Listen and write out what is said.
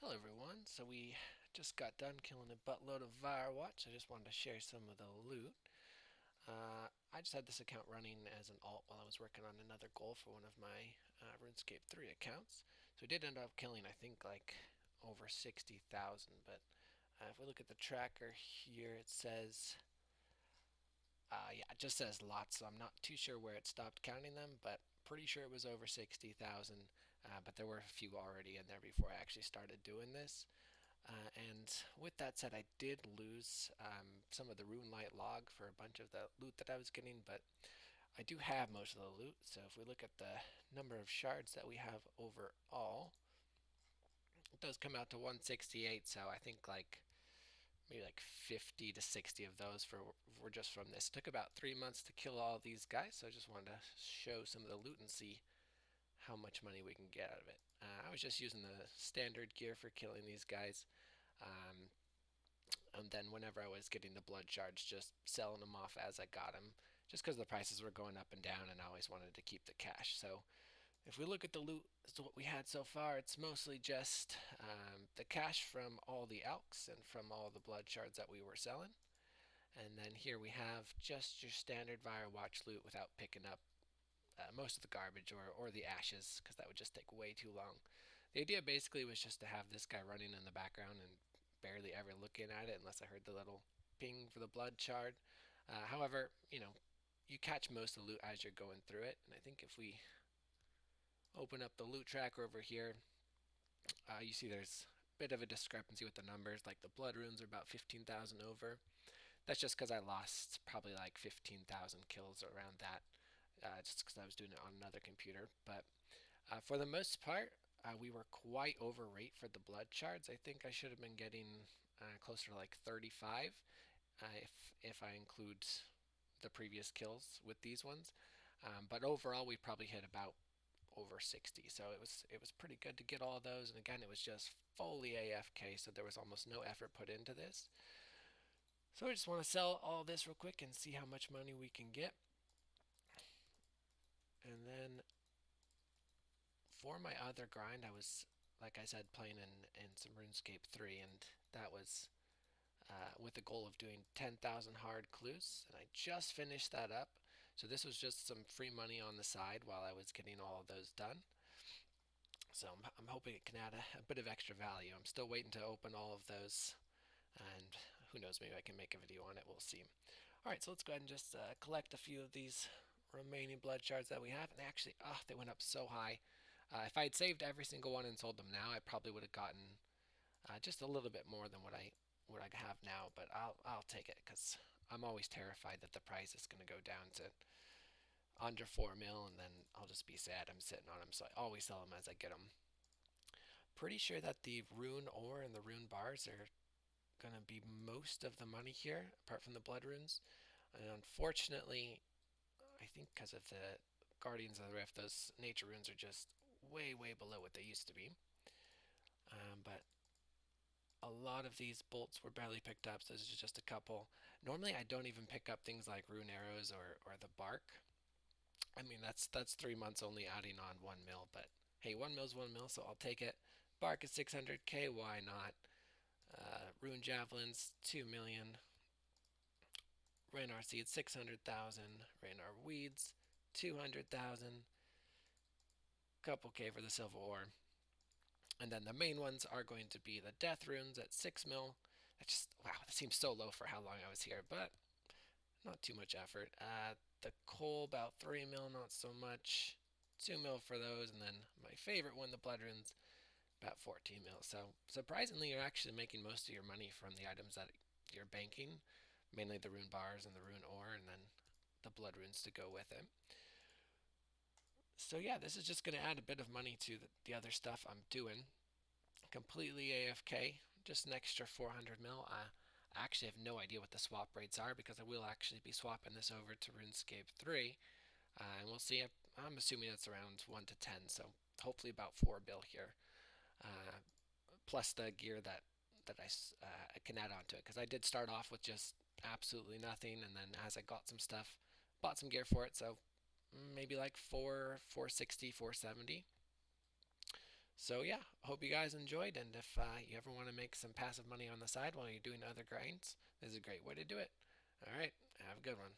Hello everyone, so we just got done killing a buttload of Vyrewatch. I just wanted to share some of the loot. I just had this account running as an alt while I was working on another goal for one of my RuneScape 3 accounts. So we did end up killing, I think, like over 60,000, but if we look at the tracker here, it says, yeah, it just says lots, so I'm not too sure where it stopped counting them, but pretty sure it was over 60,000, but there were a few already in there before I actually started doing this. And with that said, I did lose some of the Rune Light log for a bunch of the loot that I was getting, but I do have most of the loot. So if we look at the number of shards that we have overall, it does come out to 168. So I think like maybe like 50 to 60 of those were just from this. It took about 3 months to kill all these guys, so I just wanted to show some of the loot and see how much money we can get out of it. I was just using the standard gear for killing these guys. Um, and then whenever I was getting the blood shards, just selling them off as I got them, just because the prices were going up and down, and I always wanted to keep the cash. So if we look at the loot as to what we had so far, it's mostly just the cash from all the alks and from all the blood shards that we were selling. And then here we have just your standard Vyrewatch loot without picking up most of the garbage or the ashes, because that would just take way too long. The idea basically was just to have this guy running in the background and barely ever looking at it unless I heard the little ping for the blood shard. However, you catch most of the loot as you're going through it, and I think if we open up the loot tracker over here, you see there's a bit of a discrepancy with the numbers. Like the blood runes are about 15,000 over. That's just because I lost probably like 15,000 kills around that, just because I was doing it on another computer. But for the most part, we were quite over rate for the blood shards. I think I should have been getting closer to like 35 if I include the previous kills with these ones. But overall, we probably hit about over 60. So it was pretty good to get all of those. And again, it was just fully AFK, so there was almost no effort put into this. So I just want to sell all this real quick and see how much money we can get. And then for my other grind, I was, like I said, playing in some RuneScape 3, and that was with the goal of doing 10,000 hard clues. And I just finished that up. So this was just some free money on the side while I was getting all of those done. So I'm hoping it can add a bit of extra value. I'm still waiting to open all of those, and who knows, maybe I can make a video on it. We'll see. All right, so let's go ahead and just collect a few of these remaining blood shards that we have. And actually, they went up so high. If I had saved every single one and sold them now, I probably would have gotten just a little bit more than what I have now. But I'll take it because I'm always terrified that the price is going to go down to under 4 mil, and then I'll just be sad I'm sitting on them. So I always sell them as I get them. Pretty sure that the rune ore and the rune bars are gonna be most of the money here, apart from the blood runes. And unfortunately, I think because of the Guardians of the Rift, those nature runes are just way, way below what they used to be. But a lot of these bolts were barely picked up, so this is just a couple. Normally, I don't even pick up things like rune arrows or the bark. I mean, that's 3 months only adding on 1 mil, but hey, 1 mil's 1 mil, so I'll take it. Bark is 600k, why not? Rune javelins, 2 million. Raynar seeds, 600,000. Raynar weeds, 200,000. Couple K for the silver ore. And then the main ones are going to be the death runes at 6 mil. That just, wow, that seems so low for how long I was here, but not too much effort. The coal, about 3 mil, not so much. 2 mil for those, and then my favorite one, the blood runes, about 14 mil. So surprisingly, you're actually making most of your money from the items that you're banking, mainly the rune bars and the rune ore, and then the blood runes to go with it. So yeah, this is just going to add a bit of money to the other stuff I'm doing. Completely AFK, just an extra 400 mil. I actually have no idea what the swap rates are because I will actually be swapping this over to RuneScape 3, and we'll see. I'm assuming it's around 1 to 10, so hopefully about 4 bill here, uh, plus the gear that I can add onto it, because I did start off with just absolutely nothing, and then as I got some stuff, bought some gear for it. So maybe like 460, 470. So yeah, hope you guys enjoyed, and if you ever want to make some passive money on the side while you're doing other grinds, this is a great way to do it. All right, have a good one.